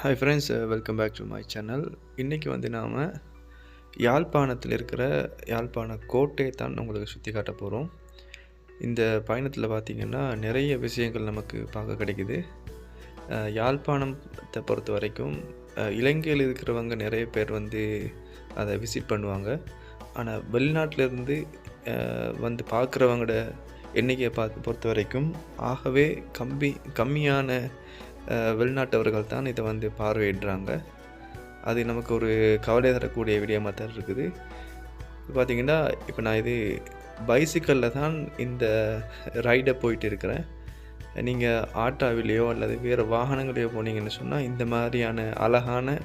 Hi friends, welcome back to my channel. இன்றைக்கி வந்து நாம் யாழ்ப்பாணத்தில் இருக்கிற யாழ்ப்பாண கோட்டையை தான் உங்களுக்கு சுற்றி காட்ட போகிறோம். இந்த பயணத்தில் பார்த்திங்கன்னா நிறைய விஷயங்கள் நமக்கு பார்க்க கிடைக்குது. யாழ்ப்பாணத்தை பொறுத்த வரைக்கும் இலங்கையில் இருக்கிறவங்க நிறைய பேர் வந்து அதை விசிட் பண்ணுவாங்க. ஆனால் வெளிநாட்டிலேருந்து வந்து பார்க்குறவங்களோட எண்ணிக்கையை பொறுத்த வரைக்கும் ஆகவே கம்மியான வெளிநாட்டவர்கள் தான் இதை வந்து பார்வையிடுறாங்க. அது நமக்கு ஒரு கவலை தரக்கூடிய விடயமாக தான் இருக்குது. பார்த்திங்கன்னா இப்போ நான் இது பைசிக்கலில் தான் இந்த ரைடை போயிட்டு இருக்கிறேன். நீங்கள் ஆட்டோவிலையோ அல்லது வேறு வாகனங்களையோ போனீங்கன்னு சொன்னால் இந்த மாதிரியான அழகான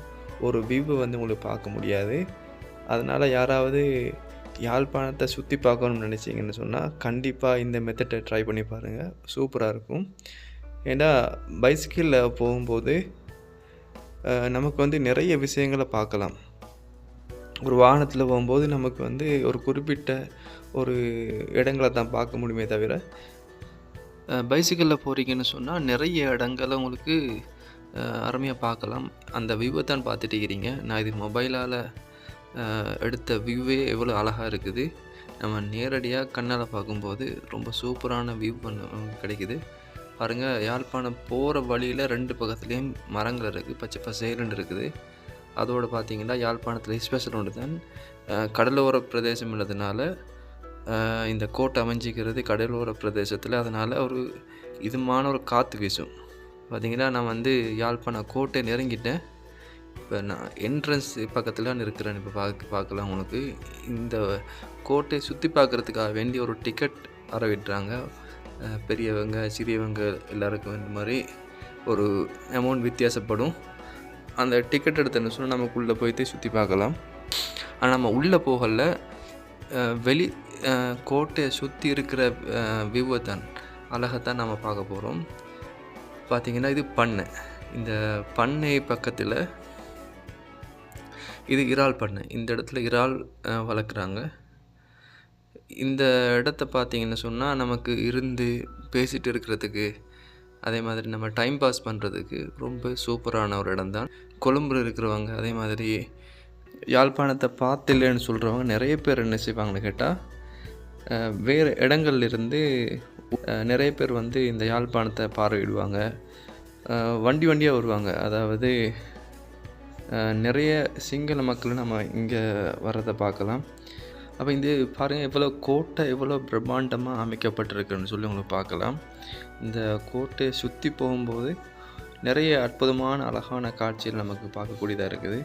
ஒரு வியூவை வந்து உங்களுக்கு பார்க்க முடியாது. அதனால் யாராவது யாழ்ப்பாணத்தை சுற்றி பார்க்கணும்னு நினச்சிங்கன்னு சொன்னால் கண்டிப்பாக இந்த மெத்தடை ட்ரை பண்ணி பாருங்கள், சூப்பராக இருக்கும். ஏன்னா பைசிக்கிளில் போகும்போது நமக்கு வந்து நிறைய விஷயங்களை பார்க்கலாம். ஒரு வாகனத்தில் போகும்போது நமக்கு வந்து ஒரு குறிப்பிட்ட ஒரு இடங்களை தான் பார்க்க முடியுமே தவிர, பைசிக்கிளில் போகிறீங்கன்னு சொன்னால் நிறைய இடங்களை உங்களுக்கு அருமையாக பார்க்கலாம். அந்த வியூவை தான் பார்த்துட்டு இருக்கிறீங்க. நான் இது மொபைலால் எடுத்த வியூவே எவ்வளோ அழகாக இருக்குது. நம்ம நேரடியாக கண்ணால் பார்க்கும்போது ரொம்ப சூப்பரான வியூ கிடைக்குது. பாருங்கள், யாழ்ப்பாணம் போகிற வழியில் 2 பக்கத்துலேயும் மரங்கள் இருக்குது, பச்சை பசேலுன்னு இருக்குது. அதோடு பார்த்திங்கன்னா யாழ்ப்பாணத்தில் ஸ்பெஷல் ஒன்று தான் கடலோர பிரதேசம் உள்ளதுனால இந்த கோட்டை அமைஞ்சிக்கிறது கடலோர பிரதேசத்தில். அதனால் ஒரு இதமான ஒரு காற்று வீசும். பார்த்திங்கன்னா நான் வந்து யாழ்ப்பாண கோட்டை நெருங்கிட்டேன். இப்போ நான் என்ட்ரன்ஸ் பக்கத்தில் நான் இருக்கிறேன். இப்போ பார்க்கலாம். உங்களுக்கு இந்த கோட்டை சுற்றி பார்க்குறதுக்காக வேண்டிய ஒரு டிக்கெட் அறவிட்டுறாங்க. பெரியவங்க சிறியவங்க எல்லாருக்கும் இந்த மாதிரி ஒரு அமௌண்ட் வித்தியாசப்படும். அந்த டிக்கெட் எடுத்தோன்னு சொன்னால் நமக்குள்ளே போய்ட்டு சுற்றி பார்க்கலாம். ஆனால் நம்ம உள்ளே போகல, வெளி கோட்டையை சுற்றி இருக்கிற வியூவை தான் அழகைத்தான் நம்ம பார்க்க போகிறோம். பார்த்திங்கன்னா இது பண்ணை. இந்த பண்ணை பக்கத்தில் இது இறால் பண்ணை. இந்த இடத்துல இறால் வளர்க்குறாங்க. இந்த இடத்த பார்த்திங்கன்னு சொன்னால் நமக்கு இருந்து பேசிகிட்டு இருக்கிறதுக்கு, அதே மாதிரி நம்ம டைம் பாஸ் பண்ணுறதுக்கு ரொம்ப சூப்பரான ஒரு இடம் தான். கொழும்புல இருக்கிறவங்க, அதே மாதிரி யாழ்ப்பாணத்தை பார்த்தில்லைன்னு சொல்கிறவங்க நிறைய பேர் என்ன செய்வாங்கன்னு கேட்டால், வேறு இடங்கள்லேருந்து நிறைய பேர் வந்து இந்த யாழ்ப்பாணத்தை பார்வையிடுவாங்க. வண்டியாக வருவாங்க. அதாவது நிறைய சிங்கள மக்கள் நம்ம இங்கே வர்றதை பார்க்கலாம். அப்போ இந்த பாருங்கள், எவ்வளோ கோட்டை எவ்வளோ பிரம்மாண்டமாக அமைக்கப்பட்டிருக்குன்னு சொல்லி உங்களுக்கு பார்க்கலாம். இந்த கோட்டையை சுற்றி போகும்போது நிறைய அற்புதமான அழகான காட்சிகள் நமக்கு பார்க்கக்கூடியதாக இருக்குது.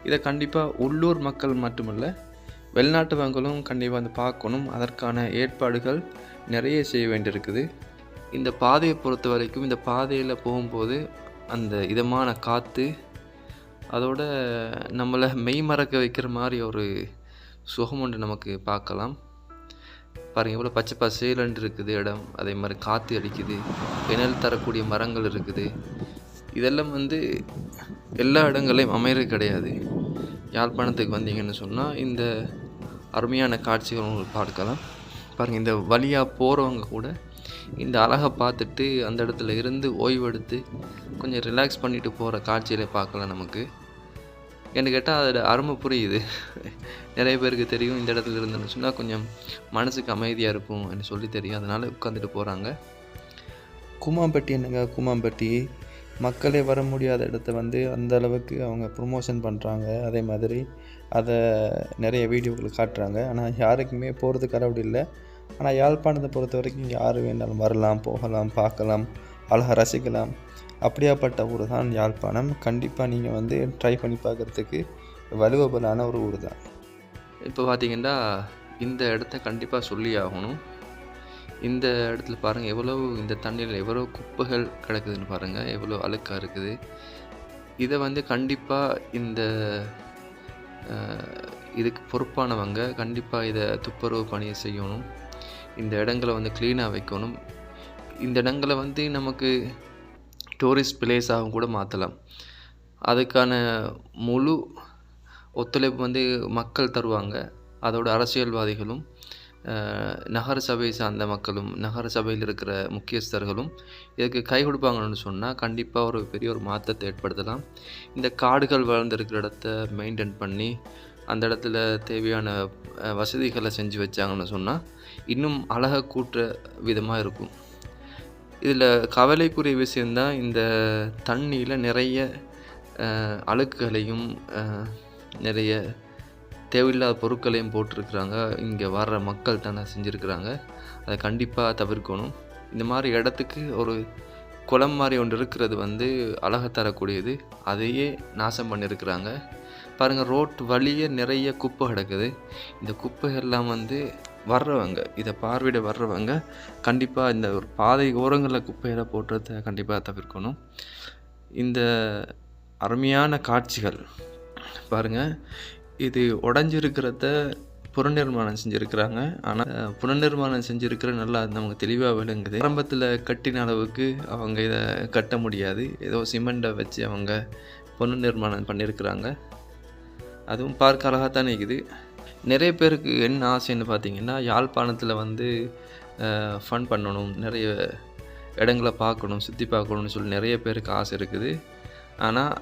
இதை கண்டிப்பாக உள்ளூர் மக்கள் மட்டுமல்ல, வெளிநாட்டவங்களும் கண்டிப்பாக வந்து பார்க்கணும். அதற்கான ஏற்பாடுகள் நிறைய செய்ய வேண்டியிருக்குது. இந்த பாதையை பொறுத்த வரைக்கும் இந்த பாதையில் போகும்போது அந்த இதமான காற்று அதோட நம்மளை மெய் மறக்க வைக்கிற மாதிரி ஒரு சுகம் ஒன்று நமக்கு பார்க்கலாம். பாருங்கள், இவ்வளோ பச்சை பசேலன்று இருக்குது இடம். அதே மாதிரி காற்று அடிக்குது, நிழல் தரக்கூடிய மரங்கள் இருக்குது. இதெல்லாம் வந்து எல்லா இடங்களையும் அமைகிறது கிடையாது. யாழ்ப்பாணத்துக்கு வந்தீங்கன்னு சொன்னால் இந்த அருமையான காட்சிகள் உங்களுக்கு பார்க்கலாம். பாருங்கள், இந்த வழியாக போகிறவங்க கூட இந்த அழகை பார்த்துட்டு அந்த இடத்துல இருந்து ஓய்வெடுத்து கொஞ்சம் ரிலாக்ஸ் பண்ணிவிட்டு போகிற காட்சிகளை பார்க்கலாம். நமக்கு என்ன கேட்டால் அதோட அருமை புரியுது. நிறைய பேருக்கு தெரியும், இந்த இடத்துல இருந்தேன்னு சொன்னால் கொஞ்சம் மனசுக்கு அமைதியாக இருக்கும் என்று சொல்லி தெரியும். அதனால் உட்காந்துட்டு போகிறாங்க. கூமாம்பட்டி என்னங்க, கூமாம்பட்டி மக்களே வர முடியாத இடத்த வந்து அந்த அளவுக்கு அவங்க ப்ரொமோஷன் பண்ணுறாங்க. அதே மாதிரி அதை நிறைய வீடியோக்கள் காட்டுறாங்க. ஆனால் யாருக்குமே போகிறதுக்கு அளவு இல்லை. ஆனால் யாழ்ப்பாணத்தை பொறுத்த வரைக்கும் யார் வேணாலும் வரலாம், போகலாம், பார்க்கலாம், அழகாக ரசிக்கலாம். அப்படியாப்பட்ட ஊர் தான் யாழ்ப்பாணம். கண்டிப்பாக நீங்கள் வந்து ட்ரை பண்ணி பார்க்குறதுக்கு வலுவபலான ஒரு ஊர் தான். இப்போ பார்த்திங்கன்னா இந்த இடத்த கண்டிப்பாக சொல்லி ஆகணும். இந்த இடத்துல பாருங்கள், எவ்வளோ இந்த தண்ணியில் எவ்வளோ குப்பைகள் கிடக்குதுன்னு பாருங்கள், எவ்வளோ அழுக்காக இருக்குது. இதை வந்து கண்டிப்பாக இந்த இதுக்கு பொறுப்பானவங்க கண்டிப்பாக இதை துப்புரவு பணியை செய்யணும். இந்த இடங்களை வந்து க்ளீனாக வைக்கணும். இந்த இடங்களை வந்து நமக்கு டூரிஸ்ட் பிளேஸாகவும் கூட மாற்றலாம். அதுக்கான முழு ஒத்துழைப்பு வந்து மக்கள் தருவாங்க. அதோட அரசியல்வாதிகளும் நகர சபை சார்ந்த மக்களும், நகர சபையில் இருக்கிற முக்கியஸ்தர்களும் இதுக்கு கை கொடுப்பாங்கன்னு சொன்னால் கண்டிப்பாக ஒரு பெரிய ஒரு மாற்றத்தை ஏற்படுத்தலாம். இந்த காடுகள் வளர்ந்துருக்கிற இடத்த மெயின்டைன் பண்ணி அந்த இடத்துல தேவையான வசதிகளை செஞ்சு வச்சாங்கன்னு சொன்னால் இன்னும் அழகாக கூட்டுற விதமாக இருக்கும். இதில் கவலைக்குரிய விஷயந்தான் இந்த தண்ணியில் நிறைய அழுக்குகளையும் நிறைய தேவையில்லாத பொருட்களையும் போட்டிருக்கிறாங்க. இங்கே வர்ற மக்கள் தானே செஞ்சுருக்கிறாங்க. அதை கண்டிப்பாக தவிர்க்கணும். இந்த மாதிரி இடத்துக்கு ஒரு குளம் மாதிரி ஒன்று இருக்கிறது அழகை தரக்கூடியது. அதையே நாசம் பண்ணியிருக்கிறாங்க. பாருங்கள், ரோட்டு வழியே நிறைய குப்பை கிடக்குது. இந்த குப்பைகள்லாம் வர்றவங்க, இதை பார்வையிட வர்றவங்க கண்டிப்பாக இந்த ஒரு பாதை ஓரங்களில் குப்பைகளை போட்டுறதை கண்டிப்பாக தவிர்க்கணும். இந்த அருமையான காட்சிகள் பாருங்கள், இது உடஞ்சிருக்கிறத புனர்நிர்மாணம் செஞ்சுருக்கிறாங்க. ஆனால் புனர்நிர்மாணம் செஞ்சுருக்கிற நல்லா நமக்கு தெளிவாக விளங்குது. ஆரம்பத்தில் கட்டின அளவுக்கு அவங்க இதை கட்ட முடியாது. ஏதோ சிமெண்ட்டை வச்சு அவங்க புனர்நிர்மாணம் பண்ணியிருக்கிறாங்க. அதுவும் பார்க்க அழகாகத்தான் இருக்குது. நிறைய பேருக்கு என்ன ஆசைன்னு பார்த்தீங்கன்னா, யாழ்ப்பாணத்தில் ஃபன் பண்ணணும், நிறைய இடங்களை பார்க்கணும், சுற்றி பார்க்கணுன்னு சொல்லி நிறைய பேருக்கு ஆசை இருக்குது. ஆனால்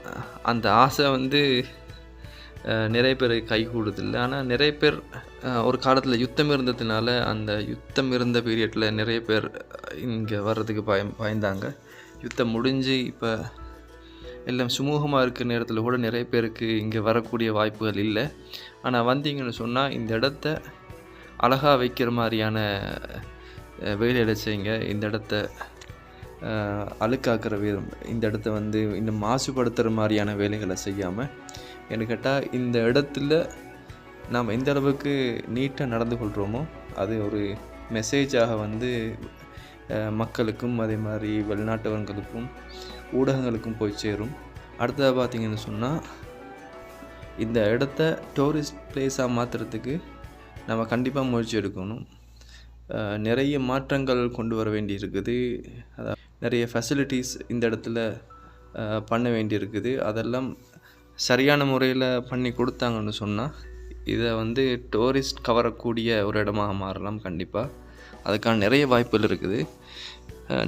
அந்த ஆசை நிறைய பேர் கை கூடுதில்லை. ஆனால் நிறைய பேர் ஒரு காலத்தில் யுத்தம் இருந்ததுனால அந்த யுத்தம் இருந்த பீரியடில் நிறைய பேர் இங்கே வர்றதுக்கு பயந்தாங்க. யுத்தம் முடிஞ்சு இப்போ எல்லாம் சுமூகமாக இருக்கிற நேரத்தில் கூட நிறைய பேருக்கு இங்கே வரக்கூடிய வாய்ப்புகள் இல்லை. ஆனால் வந்தீங்கன்னு சொன்னால் இந்த இடத்த அழகாக வைக்கிற மாதிரியான வேலைகளை செய்யுங்க. இந்த இடத்த அழுக்காக்குற விதம், இந்த இடத்த இன்னும் மாசுபடுத்துகிற மாதிரியான வேலைகளை செய்யாமல், என்ன கேட்டால் இந்த இடத்துல நாம் எந்த அளவுக்கு நீட்டாக நடந்து கொள்கிறோமோ அது ஒரு மெசேஜாக மக்களுக்கும் அதே மாதிரி வெளிநாட்டவர்களுக்கும் ஊடகங்களுக்கும் போய் சேரும். அடுத்ததாக பார்த்திங்கன்னு சொன்னால், இந்த இடத்த டூரிஸ்ட் பிளேஸாக மாற்றுறதுக்கு நம்ம கண்டிப்பாக முயற்சி எடுக்கணும். நிறைய மாற்றங்கள் கொண்டு வர வேண்டி இருக்குது. அதாவது நிறைய ஃபெசிலிட்டிஸ் இந்த இடத்துல பண்ண வேண்டி இருக்குது. அதெல்லாம் சரியான முறையில் பண்ணி கொடுத்தாங்கன்னு சொன்னால் இதை டூரிஸ்ட் கவரக்கூடிய ஒரு இடமாக மாறலாம். கண்டிப்பாக அதுக்கான நிறைய வாய்ப்புகள் இருக்குது.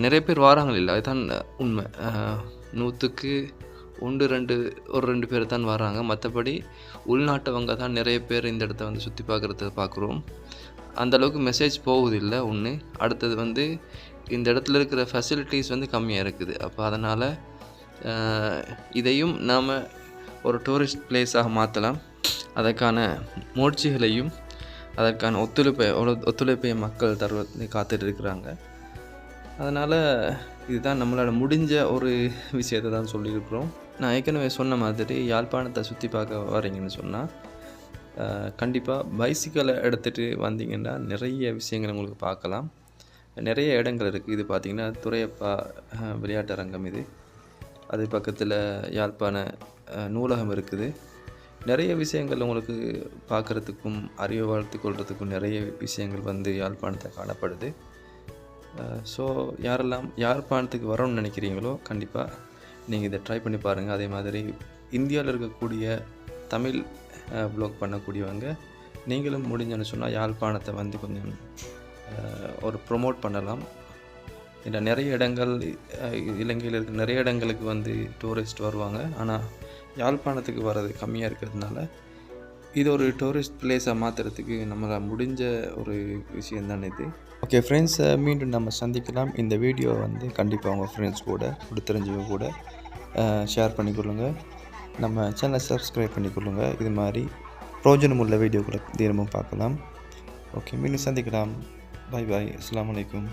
நிறைய பேர் வராங்க இல்லை, அதுதான் உண்மை. 100க்கு 2 பேர் தான் வராங்க. மற்றபடி உள்நாட்டவங்க தான் நிறைய பேர் இந்த இடத்த சுற்றி பார்க்குறத பார்க்குறோம். அந்தளவுக்கு மெசேஜ் போகுதில்லை ஒன்று. அடுத்தது இந்த இடத்துல இருக்கிற ஃபெசிலிட்டிஸ் கம்மியாக இருக்குது. அப்போ அதனால் இதையும் நாம் ஒரு டூரிஸ்ட் பிளேஸாக மாற்றலாம். அதற்கான முயற்சிகளையும் அதற்கான ஒத்துழைப்பை மக்கள் தருவதை காத்துட்டு இருக்கிறாங்க. அதனால் இதுதான் நம்மளால் முடிஞ்ச ஒரு விஷயத்தை தான் சொல்லியிருக்கிறோம். நான் ஏற்கனவே சொன்ன மாதிரி யாழ்ப்பாணத்தை சுற்றி பார்க்க வரீங்கன்னு சொன்னால் கண்டிப்பாக பைசிக்கலை எடுத்துகிட்டு வந்தீங்கன்னா நிறைய விஷயங்கள் உங்களுக்கு பார்க்கலாம். நிறைய இடங்கள் இருக்குது. இது பார்த்திங்கன்னா துரையப்பா விளையாட்டரங்கம், அது பக்கத்தில் யாழ்ப்பாண நூலகம் இருக்குது. நிறைய விஷயங்கள் உங்களுக்கு பார்க்குறதுக்கும் அறிவை வளர்த்து கொள்றதுக்கும் நிறைய விஷயங்கள் யாழ்ப்பாணத்தில் காணப்படுது. ஸோ யாரெல்லாம் யாழ்ப்பாணத்துக்கு வரணும்னு நினைக்கிறீங்களோ கண்டிப்பாக நீங்கள் இதை ட்ரை பண்ணி பாருங்கள். அதே மாதிரி இந்தியாவில் இருக்கக்கூடிய தமிழ் ப்ளாக் பண்ணக்கூடியவங்க நீங்களும் முடிஞ்சன்னு சொன்னால் யாழ்ப்பாணத்தை கொஞ்சம் ஒரு ப்ரொமோட் பண்ணலாம். இந்த நிறைய இடங்கள் இலங்கையில் இருக்க நிறைய இடங்களுக்கு டூரிஸ்ட் வருவாங்க. ஆனால் யாழ்ப்பாணத்துக்கு வர்றது கம்மியாக இருக்கிறதுனால இது ஒரு டூரிஸ்ட் பிளேஸாக மாற்றுறதுக்கு நம்மளால் முடிஞ்ச ஒரு விஷயந்தான் இது. ஓகே ஃப்ரெண்ட்ஸ், மீண்டும் நம்ம சந்திக்கலாம். இந்த வீடியோ கண்டிப்பாக உங்கள் ஃப்ரெண்ட்ஸ் கூட தெரிஞ்சவங்க கூட ஷேர் பண்ணிக்கொள்ளுங்கள். நம்ம சேனலை சப்ஸ்கிரைப் பண்ணிக்கொள்ளுங்கள். இது மாதிரி பிரயோஜனமுள்ள வீடியோக்களை தினமும் பார்க்கலாம். ஓகே, மீண்டும் சந்திக்கலாம். பாய் பாய். அஸ்ஸலாமு அலைக்கும்.